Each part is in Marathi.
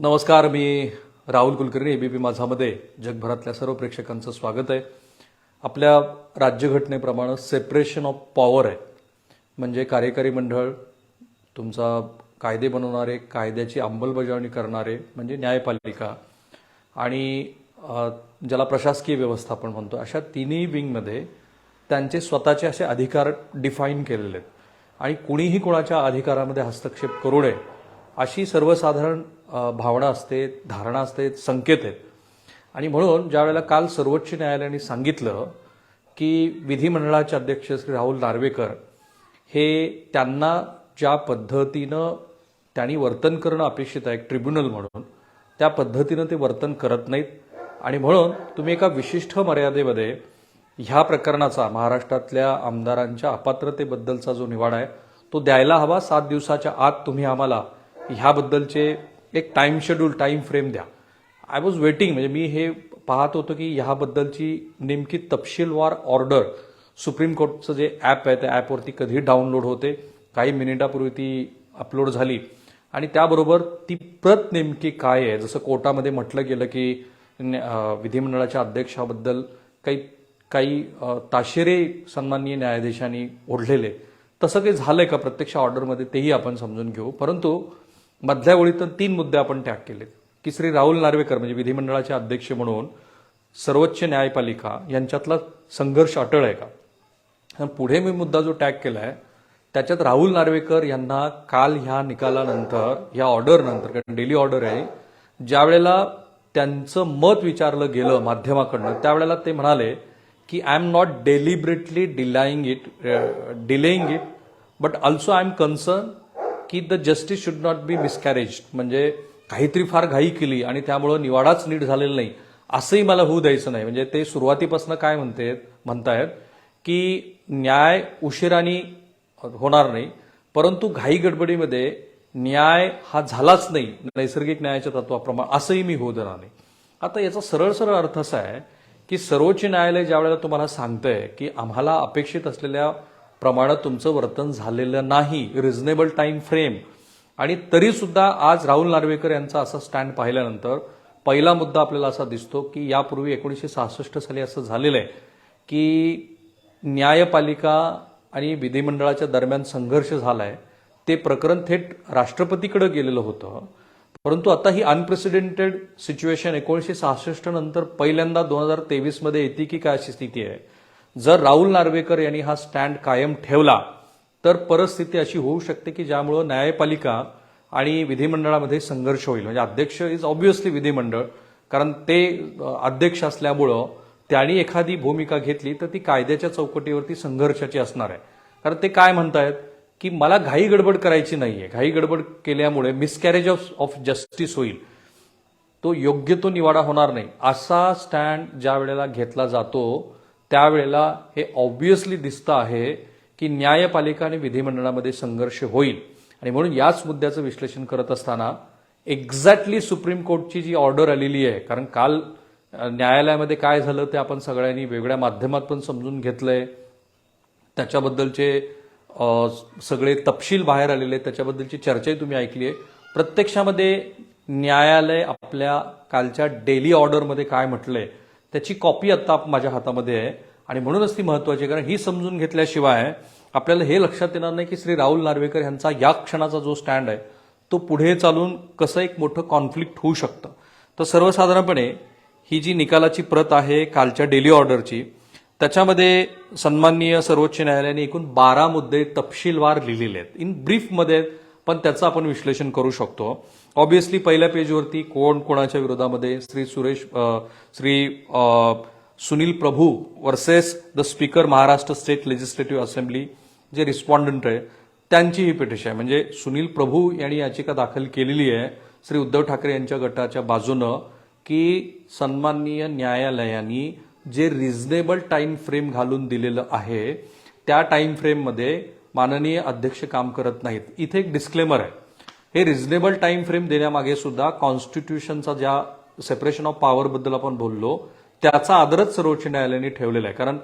नमस्कार, मी राहुल कुलकर्णी. एबीपी माझामध्ये जगभरातल्या सर्व प्रेक्षकांचं स्वागत आहे. आपल्या राज्यघटनेप्रमाणे सेपरेशन ऑफ पॉवर आहे, म्हणजे कार्यकारी मंडळ, तुमचा कायदे बनवणारे, कायद्याची अंमलबजावणी करणारे म्हणजे न्यायपालिका, आणि ज्याला प्रशासकीय व्यवस्था आपण म्हणतो, अशा तिन्ही विंगमध्ये त्यांचे स्वतःचे असे अधिकार डिफाईन केलेले आहेत आणि कुणीही कोणाच्या अधिकारामध्ये हस्तक्षेप करू नये अशी सर्वसाधारण भावना असते, धारणा असते, संकेत आहेत. आणि म्हणून ज्यावेळेला काल सर्वोच्च न्यायालयाने सांगितलं की विधिमंडळाचे अध्यक्ष श्री राहुल नार्वेकर हे त्यांना ज्या पद्धतीनं त्यांनी वर्तन करणं अपेक्षित आहे ट्रिब्युनल म्हणून, त्या पद्धतीनं ते वर्तन करत नाहीत, आणि म्हणून तुम्ही एका विशिष्ट मर्यादेमध्ये ह्या प्रकरणाचा, महाराष्ट्रातल्या आमदारांच्या अपात्रतेबद्दलचा जो निवाडा आहे तो द्यायला हवा. 7 दिवसाच्या आत तुम्ही आम्हाला ह्याबद्दलचे एक टाइम शेड्यूल, टाइम फ्रेम द्या. आय वॉज वेटिंग, म्हणजे मी हे पाहत होतो की ह्याबद्दलची नेमकी तपशीलवार ऑर्डर सुप्रीम कोर्टचं जे ॲप आहे त्या ॲपवरती कधी डाउनलोड होते. काही मिनिटापूर्वी ती अपलोड झाली आणि त्याबरोबर ती प्रत नेमकी काय आहे. जसं कोर्टामध्ये म्हटलं गेलं की विधिमंडळाच्या अध्यक्षाबद्दल काही ताशेरे सन्माननीय न्यायाधीशांनी ओढलेले, तसं काही झालंय का प्रत्यक्ष ऑर्डरमध्ये तेही आपण समजून घेऊ. परंतु मधल्या ओळीत 3 मुद्दे आपण टॅग केले की श्री राहुल नार्वेकर म्हणजे विधिमंडळाचे अध्यक्ष म्हणून सर्वोच्च न्यायपालिका यांच्यातला संघर्ष अटळ आहे का. पुढे मी मुद्दा जो टॅग केलाय त्याच्यात राहुल नार्वेकर यांना काल ह्या निकालानंतर, ह्या ऑर्डरनंतर, कारण डेली ऑर्डर आहे, ज्या वेळेला त्यांचं मत विचारलं गेलं माध्यमाकडनं त्यावेळेला ते म्हणाले की I am not deliberately delaying it but also I am concern की the justice should not be miscarriage, म्हणजे काहीतरी फार घाई केली आणि त्यामुळं निवाडाच नीट झालेला नाही असंही मला होऊ द्यायचं नाही. म्हणजे ते सुरुवातीपासून काय म्हणतायत की न्याय उशिराने होणार नाही, परंतु घाई गडबडीमध्ये न्याय हा झालाच नाही नैसर्गिक न्यायाच्या तत्वाप्रमाणे, असंही मी होऊ देणार नाही. आता याचा सरळ सरळ अर्थ असा आहे की सर्वोच्च न्यायालय ज्या वेळेला तुम्हाला सांगतंय की आम्हाला अपेक्षित असलेल्या प्रमाणात तुमचं वर्तन झालेलं नाही, रिझनेबल टाइम फ्रेम, आणि तरी सुद्धा आज राहुल नार्वेकर यांचा असा स्टँड पाहिल्यानंतर पहिला मुद्दा आपल्याला असा दिसतो की यापूर्वी 1966 साली असं झालेलं आहे की न्यायपालिका आणि विधिमंडळाच्या दरम्यान संघर्ष झालाय, ते प्रकरण थेट राष्ट्रपतीकडे गेलेलं होतं. परंतु आता ही अनप्रेसिडेंटेड सिच्युएशन 1966 नंतर पहिल्यांदा 2023 मध्ये येते की काय अशी स्थिती आहे. जर राहुल नार्वेकर यांनी हा स्टँड कायम ठेवला तर परिस्थिती अशी होऊ शकते की ज्यामुळं न्यायपालिका आणि विधिमंडळामध्ये संघर्ष होईल. म्हणजे अध्यक्ष इज ऑब्व्हियसली विधिमंडळ, कारण ते अध्यक्ष असल्यामुळं त्यांनी एखादी भूमिका घेतली तर ती कायद्याच्या चौकटीवरती संघर्षाची असणार आहे. कारण ते काय म्हणतायत की मला घाई गडबड करायची नाहीये, घाई गडबड केल्यामुळे मिसकॅरेज ऑफ जस्टिस होईल, तो योग्य तो निवाडा होणार नाही, असा स्टँड ज्या वेळेला घेतला जातो त्यावेळेला हे ऑब्व्हियसली दिसतं आहे की न्यायपालिका आणि विधिमंडळामध्ये संघर्ष होईल. आणि म्हणून याच मुद्द्याचं विश्लेषण करत असताना एक्झॅक्टली सुप्रीम कोर्टची जी ऑर्डर आलेली आहे, कारण काल न्यायालयामध्ये काय झालं ते आपण सगळ्यांनी वेगळ्या माध्यमात पण समजून घेतलंय, त्याच्याबद्दलचे सगळे तपशील बाहेर आलेले, त्याच्याबद्दलची चर्चाही तुम्ही ऐकली आहे. प्रत्यक्षामध्ये न्यायालय आपल्या कालच्या डेली ऑर्डरमध्ये काय म्हटलंय त्याची कॉपी आता माझ्या हातामध्ये आहे, आणि म्हणूनच ती महत्वाची आहे. कारण ही समजून घेतल्याशिवाय आपल्याला हे लक्षात येणार नाही की श्री राहुल नार्वेकर यांचा या क्षणाचा जो स्टँड आहे तो पुढे चालून कसं एक मोठं कॉन्फ्लिक्ट होऊ शकतं. तर सर्वसाधारणपणे ही जी निकालाची प्रत आहे कालच्या डेली ऑर्डरची, त्याच्यामध्ये सन्माननीय सर्वोच्च न्यायालयाने एकूण 12 मुद्दे तपशीलवार लिहिलेले आहेत, इन ब्रीफमध्ये, पण त्याचं आपण विश्लेषण करू शकतो. ऑब्व्हियसली पहिल्या पेजवरती कोण कोणाच्या विरोधामध्ये Shri Sunil Prabhu versus the speaker Maharashtra state legislative assembly, जे रिस्पॉन्डंट आहे त्यांची ही पिटिशन आहे. म्हणजे सुनील प्रभू यांनी याचिका दाखल केलेली आहे श्री उद्धव ठाकरे यांच्या गटाच्या बाजूनं की सन्माननीय न्यायालयाने जे रिझनेबल टाइम फ्रेम घालून दिलेलं आहे त्या टाइम फ्रेममध्ये माननीय अध्यक्ष काम करत नाहीत. इथे एक डिस्क्लेमर आहे, हे रिझनेबल टाइम फ्रेम देण्यामागे सुद्धा कॉन्स्टिट्यूशनचा ज्या सेपरेशन ऑफ पॉवर बद्दल आपण बोललो त्याचा आदरच सर्वोच्च न्यायालयाने ठेवलेला आहे. कारण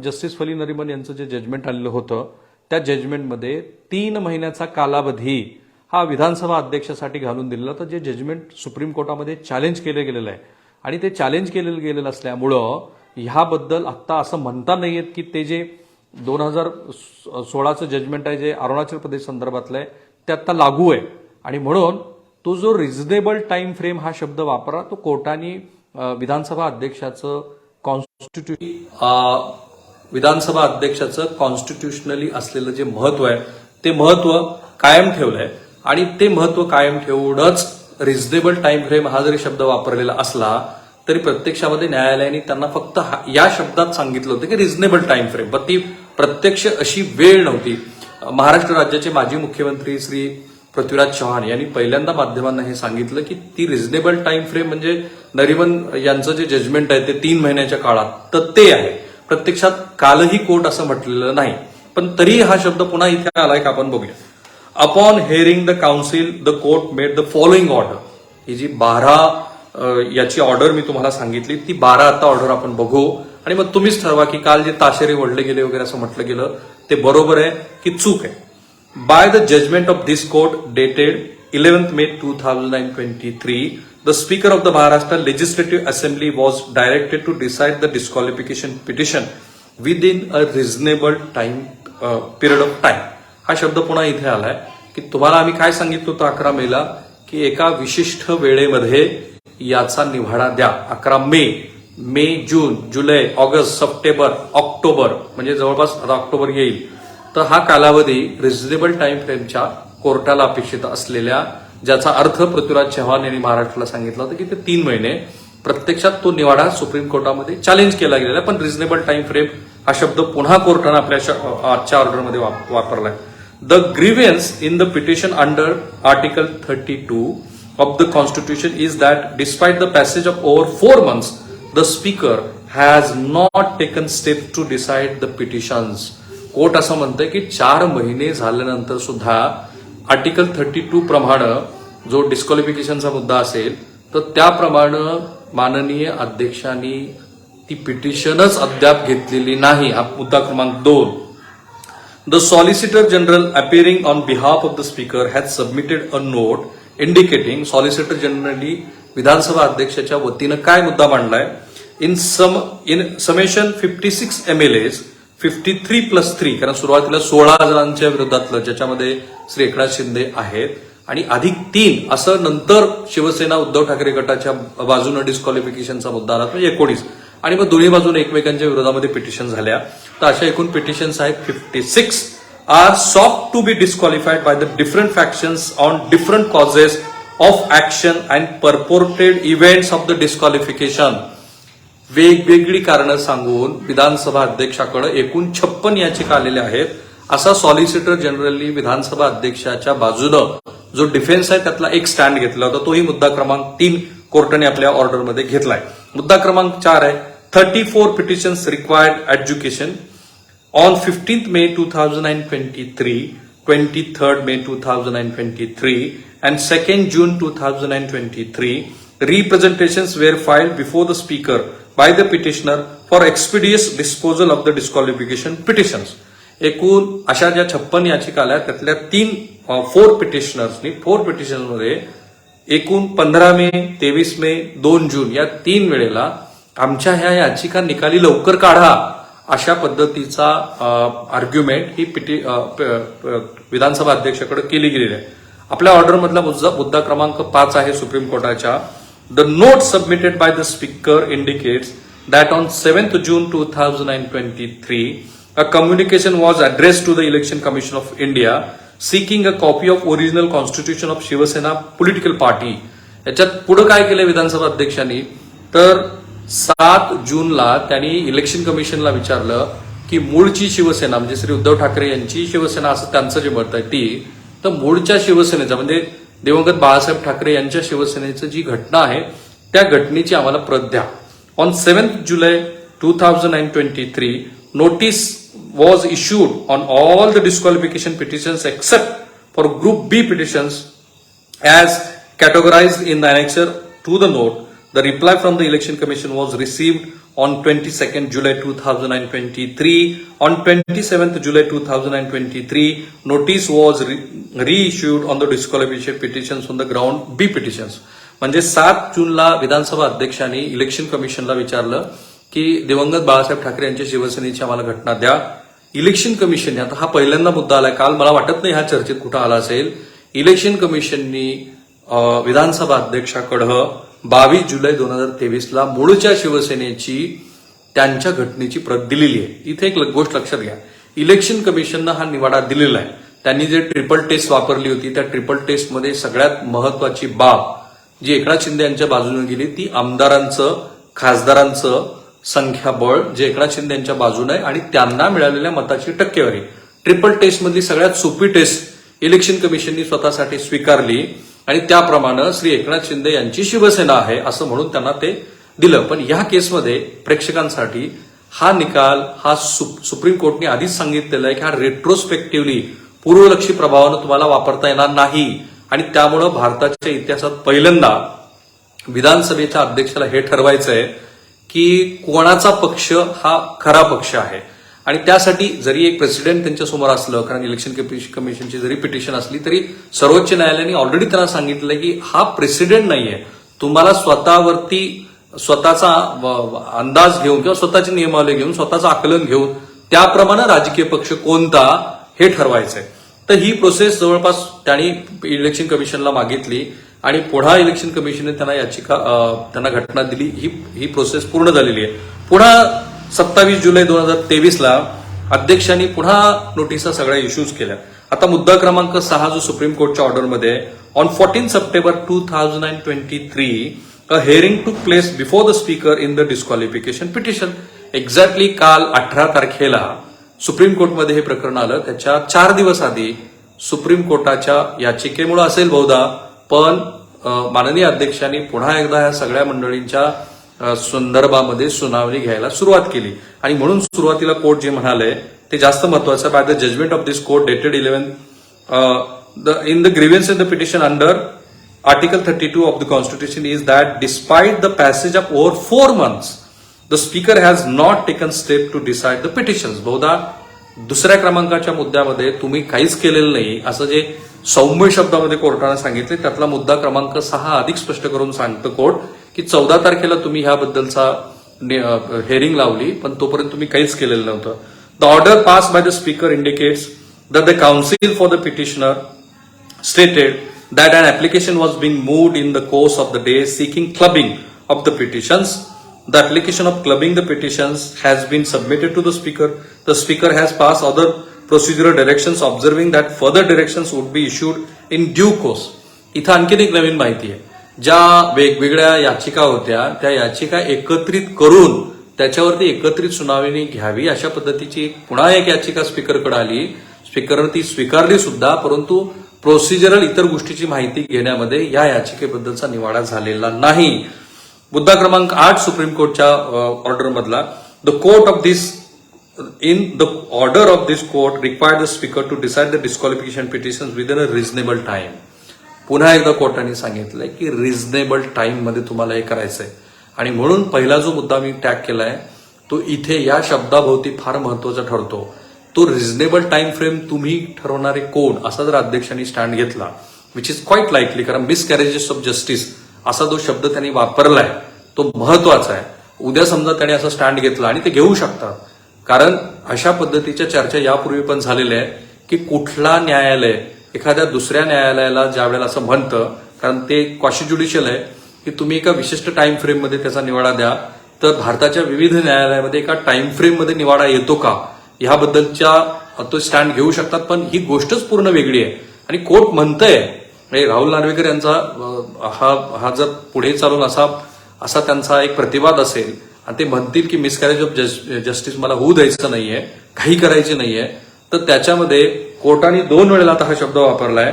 जस्टिस फली नरिमन यांचं जे जजमेंट आलेलं होतं त्या जजमेंटमध्ये 3 महिन्याचा कालावधी हा विधानसभा अध्यक्षासाठी घालून दिलेला होता, जे जजमेंट सुप्रीम कोर्टामध्ये चॅलेंज केलं गेलेलं आहे. आणि ते चॅलेंज केलेलं गेलेलं असल्यामुळं ह्याबद्दल आत्ता असं म्हणता नाही येत की ते जे 2016चं जजमेंट आहे जे अरुणाचल प्रदेश संदर्भातलं आहे ते आत्ता लागू आहे. आणि म्हणून तो जो रिझनेबल टाइम फ्रेम हा शब्द वापरला तो कोर्टाने विधानसभा अध्यक्षाचं विधानसभा अध्यक्षाचं कॉन्स्टिट्युशनली असलेलं जे महत्व आहे ते महत्व कायम ठेवलंय. आणि ते महत्व कायम ठेवूनच रिझनेबल टाइम फ्रेम हा जरी शब्द वापरलेला असला तरी प्रत्यक्षामध्ये न्यायालयाने त्यांना फक्त या शब्दात सांगितलं होतं की रिझनेबल टाइम फ्रेम, पण ती प्रत्यक्ष अशी वेळ नव्हती. महाराष्ट्र राज्याचे माजी मुख्यमंत्री श्री पृथ्वीराज चव्हाण यांनी पहिल्यांदा माध्यमांना हे सांगितलं की ती रिझनेबल टाइम फ्रेम म्हणजे नरिमन यांचं जे जजमेंट आहे ते 3 महिन्याच्या काळात तर ते आहे. प्रत्यक्षात कालही कोर्ट असं म्हटलेलं नाही, पण तरी हा शब्द पुन्हा इथे आलाय का आपण बघूया. Upon hearing the counsel the court made the following order. ही जी 12 याची ऑर्डर मी तुम्हाला सांगितली ती 12 आता ऑर्डर आपण बघू आणि मग तुम्हीच ठरवा की काल जे ताशेरे ओढले गेले वगैरे असं म्हटलं गेलं ते बरोबर आहे की चूक आहे. By the judgement of this court dated 11th May 2023, the Speaker of the Maharashtra Legislative Assembly was directed to decide the disqualification petition within a reasonable period of time. हा शब्द पुन्हा इथे आलाय की तुम्हाला आम्ही काय सांगितलं होतं 11 मेला की एका विशिष्ट वेळेमध्ये याचा निवाडा द्या. 11 मे, जून, जुलै, ऑगस्ट, सप्टेंबर, ऑक्टोबर म्हणजे जवळपास आता ऑक्टोबर येईल. तर हा कालावधी रिझनेबल टाइम फ्रेमच्या कोर्टाला अपेक्षित असलेल्या ज्याचा अर्थ पृथ्वीराज चव्हाण यांनी महाराष्ट्राला सांगितलं होतं की ते 3 महिने. प्रत्यक्षात तो निवाडा सुप्रीम कोर्टामध्ये चॅलेंज केला गेलेला आहे, पण रिझनेबल टाइम फ्रेम हा शब्द पुन्हा कोर्टानं आपल्या आजच्या ऑर्डरमध्ये वापरलाय. The grievance in the petition under article 32 of the Constitution is that despite the passage of over 4 months, the Speaker has not taken steps to decide the petitions. Court असं म्हणतंय की 4 महिने झाल्यानंतर सुद्धा आर्टिकल 32 प्रमाणे जो डिस्क्वालिफिकेशनचा मुद्दा असेल तर त्याप्रमाणे माननीय अध्यक्षांनी ती पिटिशनच अद्याप घेतलेली नाही. हा मुद्दा क्रमांक 2. The Solicitor General appearing on behalf of the Speaker has submitted a note indicating solicitor generally विधानसभा अध्यक्षाच्या वतीनं काय मुद्दा मांडलाय. इन समेशन 56 MLAs 53+3 कारण सुरुवातीला 16 जणांच्या विरोधातलं ज्याच्यामध्ये श्री एकनाथ शिंदे आहेत आणि अधिक 3 असं नंतर शिवसेना उद्धव ठाकरे गटाच्या बाजूनं डिस्क्वालिफिकेशनचा मुद्दा आला म्हणजे 19 आणि मग दोन्ही बाजूने एकमेकांच्या विरोधामध्ये पिटिशन झाल्या. तर अशा एकूण पिटिशन्स आहेत 56 are sought to be disqualified by the different factions on different causes of action and purported events of the disqualification. वेगवेगळी कारणं सांगून विधानसभा अध्यक्षाकडे एकूण 56 याचिका आलेल्या आहेत. असा सॉलिसिटर जनरली विधानसभा अध्यक्षाच्या बाजूनं जो डिफेन्स आहे त्यातला एक स्टँड घेतला होता. तोही मुद्दा क्रमांक 3 कोर्टाने आपल्या ऑर्डरमध्ये घेतलाय. मुद्दा क्रमांक 4 आहे 34 petitions required adjudication on 15th May 2023, 23rd May 2023 and 2nd June 2023 representations were filed before the Speaker by the petitioner for expeditious disposal of the disqualification petitions. एकूण अशा ज्या 56 याचिका आल्या त्यातल्या 4 पिटिशनर्समध्ये एकूण 15 मे, 23 मे, 2 जून या 3 वेळेला आमच्या ह्या याचिका निकाली लवकर काढा अशा पद्धतीचा आर्ग्युमेंट ही विधानसभा अध्यक्षाकडे केली गेलेली आहे. आपल्या ऑर्डरमधला मुद्दा क्रमांक 5 आहे सुप्रीम कोर्टाच्या. The note submitted by the speaker indicates that on 7th June 2023 a communication was addressed to the Election Commission of India seeking a copy of original constitution of Shiv Sena political party. याच्यात पुढे काय केलं विधानसभा अध्यक्षांनी तर 7 जूनला त्यांनी इलेक्शन कमिशनला विचारलं की मूळची शिवसेना म्हणजे श्री उद्धव ठाकरे यांची शिवसेना असं त्यांचं जे मत आहे ती तर मूळच्या शिवसेनेचा म्हणजे दिवंगत बाळासाहेब ठाकरे यांच्या शिवसेनेची जी घटना आहे त्या घटनेची आम्हाला प्रत द्या. On 7th July 2023 notice was issued on all the disqualification petitions except for group B petitions as categorized in the annexure to the note. The reply from the Election Commission was received on 22nd July 2023. On 27th July 2023, notice was reissued on the disqualification petitions on the ground B petitions. म्हणजे 7 जूनला विधानसभा अध्यक्षांनी इलेक्शन कमिशनला विचारलं की दिवंगत बाळासाहेब ठाकरे यांच्या शिवसेनेची आम्हाला घटना द्या. इलेक्शन कमिशनने, आता हा पहिल्यांदा मुद्दा आलाय, काल मला वाटत नाही ह्या चर्चेत कुठं आला असेल, इलेक्शन कमिशननी विधानसभा अध्यक्षाकडं 22 जुलै 2023ला मूळच्या शिवसेनेची त्यांच्या घटनेची प्रत दिलेली आहे. इथे एक गोष्ट लक्षात घ्या, इलेक्शन कमिशननं हा निवाडा दिलेला आहे. त्यांनी जे ट्रिपल टेस्ट वापरली होती त्या ट्रिपल टेस्टमध्ये सगळ्यात महत्वाची बाब जी एकनाथ शिंदे यांच्या बाजूने गेली ती आमदारांचं, खासदारांचं संख्याबळ जे एकनाथ शिंदे यांच्या बाजूने आहे आणि त्यांना मिळालेल्या मताची टक्केवारी. ट्रिपल टेस्टमधली सगळ्यात सोपी टेस्ट इलेक्शन कमिशननी स्वतःसाठी स्वीकारली आणि त्याप्रमाणे श्री एकनाथ शिंदे यांची शिवसेना आहे असं म्हणून त्यांना ते दिलं. पण या केसमध्ये प्रेक्षकांसाठी हा निकाल हा सुप्रीम कोर्टने आधीच सांगितलेला आहे की हा रेट्रोस्पेक्टिव्हली पूर्वलक्षी प्रभावानं तुम्हाला वापरता येणार नाही आणि त्यामुळं भारताच्या इतिहासात पहिल्यांदा विधानसभेच्या अध्यक्षाला हे ठरवायचं आहे की कोणाचा पक्ष हा खरा पक्ष आहे. आणि त्यासाठी जरी एक प्रेसिडेंट त्यांच्यासमोर असलं, कारण इलेक्शन कमिशनची जरी पिटिशन असली तरी सर्वोच्च न्यायालयाने ऑलरेडी त्यांना सांगितलंय की हा प्रेसिडेंट नाहीये, तुम्हाला स्वतःवरती स्वतःचा अंदाज घेऊन किंवा स्वतःचे नियमावली घेऊन स्वतःचं आकलन घेऊन त्याप्रमाणे राजकीय पक्ष कोणता हे ठरवायचंय. तर ही प्रोसेस जवळपास त्यांनी इलेक्शन कमिशनला मागितली आणि पुन्हा इलेक्शन कमिशनने त्यांना घटना दिली. ही प्रोसेस पूर्ण झालेली आहे. पुन्हा 27 जुलै 2023ला अध्यक्षांनी पुन्हा नोटिसा सगळ्या इश्यूज केल्या. आता मुद्दा क्रमांक 6 जो सुप्रीम कोर्टच्या ऑर्डरमध्ये ऑन 14 सप्टेंबर 2023 अ हिअरिंग टूक place before the speaker in the disqualification petition. Exactly काल 18 तारखेला सुप्रीम कोर्टमध्ये हे प्रकरण आलं. त्याच्या 4 दिवस आधी सुप्रीम कोर्टाच्या याचिकेमुळे असेल बहुधा, पण माननीय अध्यक्षांनी पुन्हा एकदा या सगळ्या मंडळींच्या संदर्भामध्ये सुनावणी घ्यायला सुरुवात केली. आणि म्हणून सुरुवातीला कोर्ट जे म्हणाले ते जास्त महत्वाचं. By the judgement of this court dated 11 in the grievance in the petition under Article 32 of the Constitution is that despite the passage of over 4 months, the Speaker has not taken step to decide the petitions. बहुधा दुसऱ्या क्रमांकाच्या मुद्द्यामध्ये तुम्ही काहीच केलेलं नाही असं जे सौम्य शब्दामध्ये कोर्टाने सांगितले, त्यातला मुद्दा क्रमांक 6 अधिक स्पष्ट करून सांगतं कोर्ट की 14 तारखेला तुम्ही ह्याबद्दलचा हेअरिंग लावली पण तोपर्यंत तुम्ही काहीच केलेलं नव्हतं. The order pass bye the speaker indicates that the counsel for the petitioner stated that an application was being moved in the course of the day seeking clubbing of the petitions. The application of clubbing the petitions has been submitted to the speaker. The speaker has passed other procedural directions observing that further directions would be issued in due course. इथं आणखीन एक नवीन माहिती आहे. ज्या वेगवेगळ्या याचिका होत्या त्या याचिका एकत्रित करून त्याच्यावरती एकत्रित सुनावणी घ्यावी अशा पद्धतीची पुन्हा एक याचिका स्पीकरकडे आली. स्पीकरने ती स्वीकारली सुद्धा, परंतु प्रोसिजरल इतर गोष्टीची माहिती घेण्यामध्ये या याचिकेबद्दलचा निवाडा झालेला नाही. मुद्दा क्रमांक 8 सुप्रीम कोर्टच्या ऑर्डरमधला the court of this in the order of this court required the speaker to decide the disqualification petition within a reasonable time. पुन्हा एकदा कोर्टाने सांगितलंय की रिझनेबल टाइम मध्ये तुम्हाला हे करायचंय आणि म्हणून पहिला जो मुद्दा मी टॅग केलाय तो इथे या शब्दाभोवती फार महत्वाचा ठरतो. तो रिझनेबल टाइम फ्रेम तुम्ही ठरवणारे कोण असा जर अध्यक्षांनी स्टँड घेतला, विच इज क्वाईट लाईकली, कारण मिसकॅरेजेस ऑफ जस्टिस असा जो शब्द त्यांनी वापरलाय तो महत्वाचा आहे. उद्या समजा त्यांनी असा स्टँड घेतला आणि ते घेऊ शकतात, कारण अशा पद्धतीच्या चर्चा यापूर्वी पण झालेल्या आहे की कुठला न्यायालय एखाद्या दुसऱ्या न्यायालयाला ज्या वेळेला असं म्हणतं, कारण ते क्वाशी ज्युडिशियल आहे की तुम्ही एका विशिष्ट टाइम फ्रेममध्ये त्याचा निवाडा द्या, तर भारताच्या विविध न्यायालयामध्ये एका टाइम फ्रेममध्ये निवाडा येतो का ह्याबद्दलच्या तो स्टँड घेऊ शकतात. पण ही गोष्टच पूर्ण वेगळी आहे आणि कोर्ट म्हणतंय राहुल नार्वेकर यांचा हा जर पुढे चालून असा त्यांचा एक प्रतिवाद असेल आणि ते म्हणतील की मिसकॅरेज ऑफ जस्टिस मला होऊ द्यायचं नाहीये, काही करायची नाहीये, तर त्याच्यामध्ये कोर्टाने 2 वेळेला आता हा शब्द वापरलाय.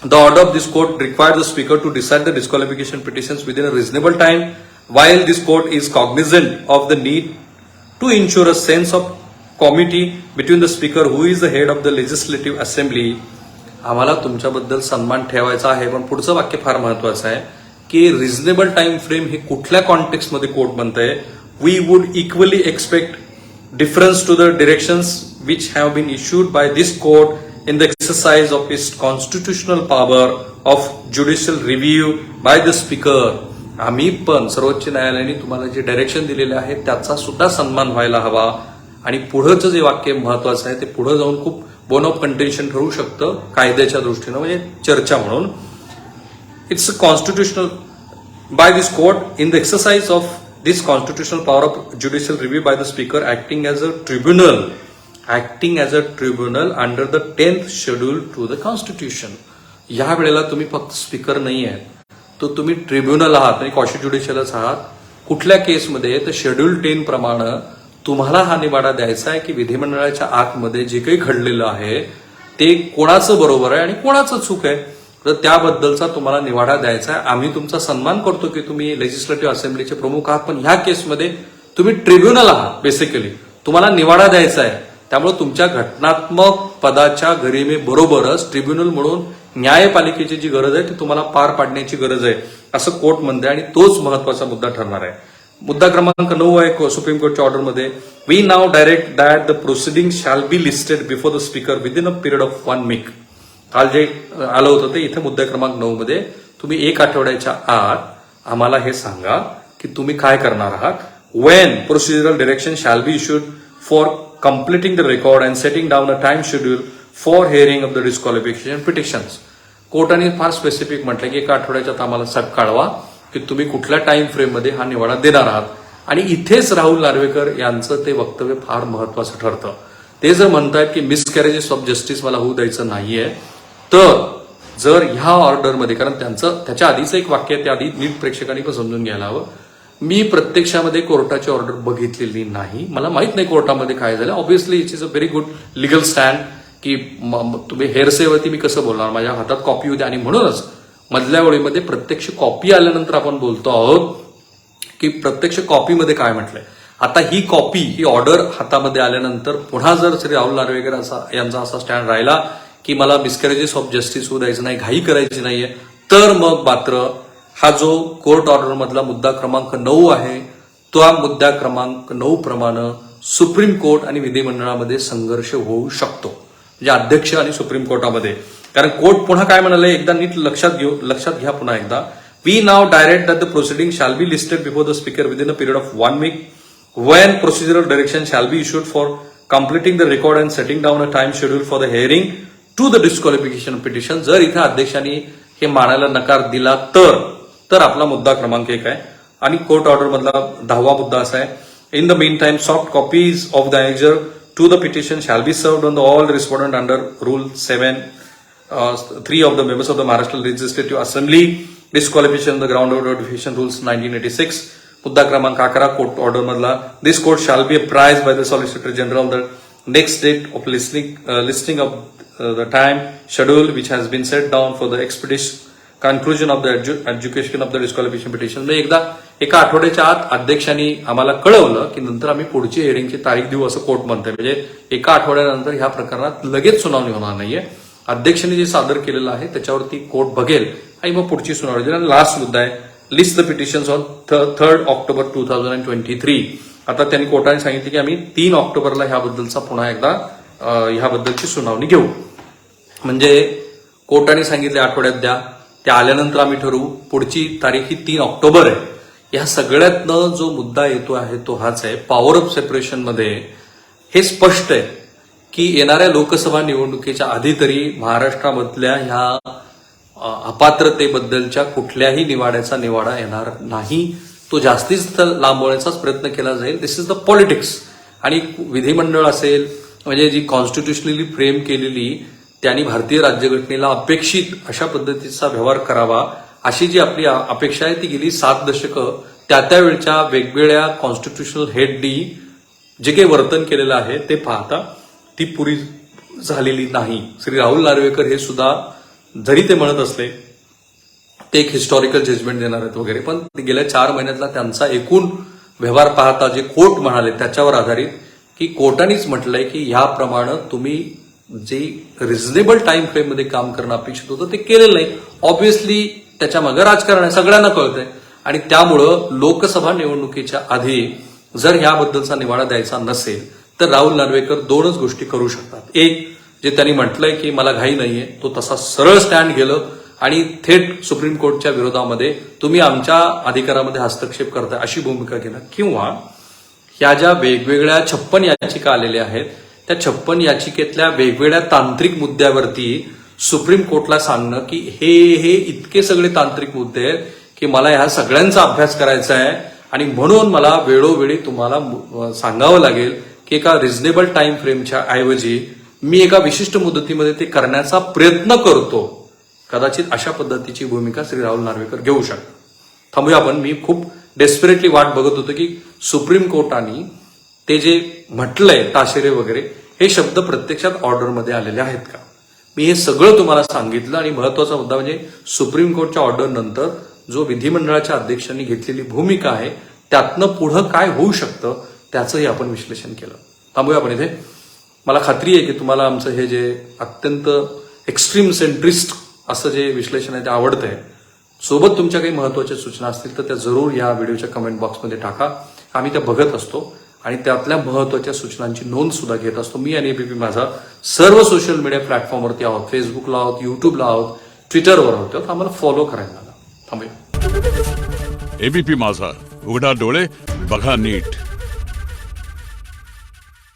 The order of this court required the speaker to decide the disqualification petitions within a reasonable time while this court is cognizant of the need to ensure a sense of comity between the speaker who is the head of the legislative assembly. आम्हाला तुमच्याबद्दल सन्मान ठेवायचा आहे, पण पुढचं वाक्य फार महत्वाचं आहे की रिझनेबल टाइम फ्रेम हे कुठल्या कॉन्टेक्स्टमध्ये कोर्ट म्हणतंय. We would equally expect difference to the directions which have been issued by this court in the exercise of its constitutional power of judicial review by the speaker. आम्ही पण सर्वोच्च न्यायालयाने तुम्हाला जे डायरेक्शन दिलेले आहे त्याचा सुद्धा सन्मान व्हायला हवा. आणि पुढचं जे वाक्य महत्वाचं आहे ते पुढे जाऊन खूप बोन ऑफ कंटेन्शन ठरू शकतं कायद्याच्या दृष्टीनं, म्हणजे चर्चा म्हणून. It's a constitutional by this court in the exercise of this constitutional power of judicial review by the speaker acting as a tribunal under the 10th schedule to the constitution. या वेळेला तुम्ही फक्त स्पीकर नाही आहे, तो तुम्ही ट्रिब्युनल आहात आणि कॉन्स्टिट्युशनलच आहात. कुठल्या केसमध्ये तर शेड्यूल 10 प्रमाणे तुम्हाला हा निवाडा द्यायचा आहे की विधिमंडळाच्या आतमध्ये जे काही घडलेलं आहे ते कोणाचं बरोबर आहे आणि कोणाचं चूक आहे, तर त्याबद्दलचा तुम्हाला निवाडा द्यायचा आहे. आम्ही तुमचा सन्मान करतो की तुम्ही लेजिस्लेटिव्ह असेंब्लीचे प्रमुख आहात, पण ह्या केसमध्ये तुम्ही ट्रिब्युनल आहात. बेसिकली तुम्हाला निवाडा द्यायचा आहे. त्यामुळे तुमच्या घटनात्मक पदाच्या गरिमेबरोबरच ट्रिब्युनल म्हणून न्यायपालिकेची जी गरज आहे ती तुम्हाला पार पाडण्याची गरज आहे असं कोर्ट म्हणते. आणि तोच महत्वाचा मुद्दा ठरणार आहे. मुद्दा क्रमांक 9 आहे सुप्रीम कोर्टच्या ऑर्डरमध्ये. We now direct that the proceeding shall be listed before the speaker within a period of 1 week. काल जे आलं होतं ते इथे मुद्दा क्रमांक 9 मध्ये तुम्ही 1 आठवड्याच्या आत आम्हाला हे सांगा की तुम्ही काय करणार आहात. Wien procedural direction shall be issued for completing the record and setting down a time schedule for hearing of the disqualification petitions. कोर्टाने फार स्पेसिफिक म्हटलं की 1 आठवड्याच्यात आम्हाला सब कळवा की तुम्ही कुठल्या टाइम फ्रेममध्ये हा निवाडा देणार आहात. आणि इथेच राहुल नार्वेकर यांचं ते वक्तव्य फार महत्वाचं ठरतं. ते जर म्हणतायत की मिसकॅरेजेस ऑफ जस्टिस मला होऊ द्यायचं नाहीये, तर जर ह्या ऑर्डरमध्ये, कारण त्याच्या आधीचं एक वाक्य आहे, त्याआधी नीट प्रेक्षकांनी पण समजून घ्यायला हवं. मी प्रत्यक्षामध्ये कोर्टाची ऑर्डर बघितलेली नाही, मला माहित नाही कोर्टामध्ये काय झालं. Obviously it is a very good legal stand की तुम्ही हेरसेवरती मी कसं बोलणार, माझ्या हातात कॉपी होती. आणि म्हणूनच मधल्या वेळेमध्ये प्रत्यक्ष कॉपी आल्यानंतर आपण बोलतो आहोत की प्रत्यक्ष कॉपीमध्ये काय म्हटलंय. आता ही कॉपी, ही ऑर्डर हातामध्ये आल्यानंतर पुन्हा जर श्री राहुल नार्वेकर यांचा असा स्टँड राहिला की मला मिसकॅरेजेस ऑफ जस्टिस होऊ द्यायचं नाही, घाई करायची नाहीये, तर मग मात्र हा जो कोर्ट ऑर्डर मधला मुद्दा क्रमांक 9 आहे तो मुद्दा क्रमांक 9 प्रमाणे सुप्रीम कोर्ट आणि विधिमंडळामध्ये संघर्ष होऊ शकतो, म्हणजे अध्यक्ष आणि सुप्रीम कोर्टामध्ये. कारण कोर्ट पुन्हा काय म्हणाले एकदा नीट लक्षात घ्या पुन्हा एकदा. We now direct that the proceeding shall be listed before the speaker within a period of 1 week. When procedural direction shall be issued for completing the record and setting down a time schedule for the hearing to the disqualification petition. जर इथे अध्यक्षांनी हे मानायला नकार दिला तर आपला मुद्दा क्रमांक 1 आहे. आणि कोर्ट ऑर्डर मधला 10वा मुद्दा असा आहे. In the meantime soft copies of the annexure to the petition shall be served on the all respondent under rule 7(3) of the members of the Maharashtra Legislative Assembly. Disqualification on the ground of notification rules 1986. मुद्दा क्रमांक 11 कोर्ट ऑर्डर मधला. This court shall be apprised by the solicitor general the next date of listing of the time schedule which has been set down for the expeditious conclusion of the education of the disqualification petition. एकदा 1 आठवड्याच्या आत अध्यक्षांनी आम्हाला कळवलं की नंतर आम्ही पुढची हिअरिंगची तारीख देऊ असं कोर्ट म्हणतंय. म्हणजे 1 आठवड्यानंतर ह्या प्रकरणात लगेच सुनावणी होणार नाहीये. अध्यक्षांनी जे सादर केलेलं आहे त्याच्यावरती कोर्ट बघेल आणि मग पुढची सुनावणी देईल. आणि लास्ट मुद्दा आहे list the petitions on 3 October 2023. आता त्यांनी कोर्टाने सांगितले की आम्ही 3 ऑक्टोबरला ह्याबद्दलचा पुन्हा एकदा ह्याबद्दलची सुनावणी घेऊ. म्हणजे कोर्टाने सांगितले आठवड्यात द्या, त्या आल्यानंतर आम्ही ठरवू. पुढची तारीख ही 3 ऑक्टोबर आहे. या सगळ्यातनं जो मुद्दा येतो आहे तो हाच आहे. पॉवर ऑफ सेपरेशन मध्ये हे स्पष्ट आहे की येणाऱ्या लोकसभा निवडणुकीच्या आधी तरी महाराष्ट्रामधल्या ह्या अपात्रतेबद्दलच्या कुठल्याही निवाड्याचा निवाडा येणार नाही. तो जास्तीत लांबवण्याचाच प्रयत्न केला जाईल. दिस इज द पॉलिटिक्स. आणि विधिमंडळ असेल म्हणजे जी कॉन्स्टिट्युशनली फ्रेम केलेली त्यांनी भारतीय राज्यघटनेला अपेक्षित अशा पद्धतीचा व्यवहार करावा अशी जी आपली अपेक्षा आहे ती गेली 7 दशकं त्यावेळच्या वेगवेगळ्या कॉन्स्टिट्युशनल हेडनी जे काही वर्तन केलेलं आहे ते पाहता ती पुरी झालेली नाही. श्री राहुल नार्वेकर हे सुद्धा जरी ते म्हणत असले ते एक हिस्टॉरिकल जजमेंट देणार आहेत वगैरे, पण गेल्या 4 महिन्यातला त्यांचा एकूण व्यवहार पाहता जे कोर्ट म्हणाले त्याच्यावर आधारित की कोर्टानेच म्हटलंय की ह्याप्रमाणे तुम्ही जे रिझनेबल टाइम फ्रेम मध्ये काम करणं अपेक्षित होतं ते केलेलं नाही. ऑब्व्हियसली त्याच्या मागे राजकारण आहे, सगळ्यांना कळतंय. आणि त्यामुळं लोकसभा निवडणुकीच्या आधी जर याबद्दलचा निवाडा द्यायचा नसेल तर राहुल नार्वेकर दोनच गोष्टी करू शकतात. एक, जे त्यांनी म्हटलंय की मला घाई नाहीये, तो तसा सरळ स्टँड गेलं आणि थेट सुप्रीम कोर्टच्या विरोधामध्ये तुम्ही आमच्या अधिकारामध्ये हस्तक्षेप करताय अशी भूमिका घेणं, किंवा ह्या ज्या वेगवेगळ्या 56 याचिका आलेल्या आहेत त्या 56 याचिकेतल्या वेगवेगळ्या तांत्रिक मुद्द्यावरती सुप्रीम कोर्टला सांगणं की हे इतके सगळे तांत्रिक मुद्दे आहेत की मला ह्या सगळ्यांचा अभ्यास करायचा आहे आणि म्हणून मला वेळोवेळी तुम्हाला सांगावं लागेल की एका रिझनेबल टाइम फ्रेमच्या ऐवजी मी एका विशिष्ट मुदतीमध्ये ते करण्याचा प्रयत्न करतो. कदाचित अशा पद्धतीची भूमिका श्री राहुल नार्वेकर घेऊ शकतात. थांबूया आपण. मी खूप डेस्परेटली वाट बघत होतो की सुप्रीम कोर्टाने ते जे म्हटलंय ताशेरे वगैरे हे शब्द प्रत्यक्षात ऑर्डरमध्ये आलेले आहेत का. मी हे सगळं तुम्हाला सांगितलं आणि महत्वाचा मुद्दा म्हणजे सुप्रीम कोर्टच्या ऑर्डर नंतर जो विधिमंडळाच्या अध्यक्षांनी घेतलेली भूमिका आहे त्यातनं पुढं काय होऊ शकतं त्याचंही आपण विश्लेषण केलं. थांबूया आपण इथे. मला खात्री आहे की तुम्हाला आमचं हे जे अत्यंत एक्स्ट्रीम सेंट्रिस्ट असं जे विश्लेषण आहे ते आवडतंय. सोबत तुमच्या काही महत्वाच्या सूचना असतील तर त्या जरूर या व्हिडिओच्या कमेंट बॉक्समध्ये टाका. आम्ही त्या बघत असतो आणि त्यातल्या महत्वाच्या सूचनांची नोंद सुद्धा घेत असतो. मी आणि एबीपी माझा सर्व सोशल मीडिया प्लॅटफॉर्मवरती आहोत. फेसबुकला आहोत, युट्यूबला आहोत, ट्विटरवर आहोत. आम्हाला फॉलो करायला लागा. थांबूया. एबीपी माझा, उघडा डोळे बघा नीट.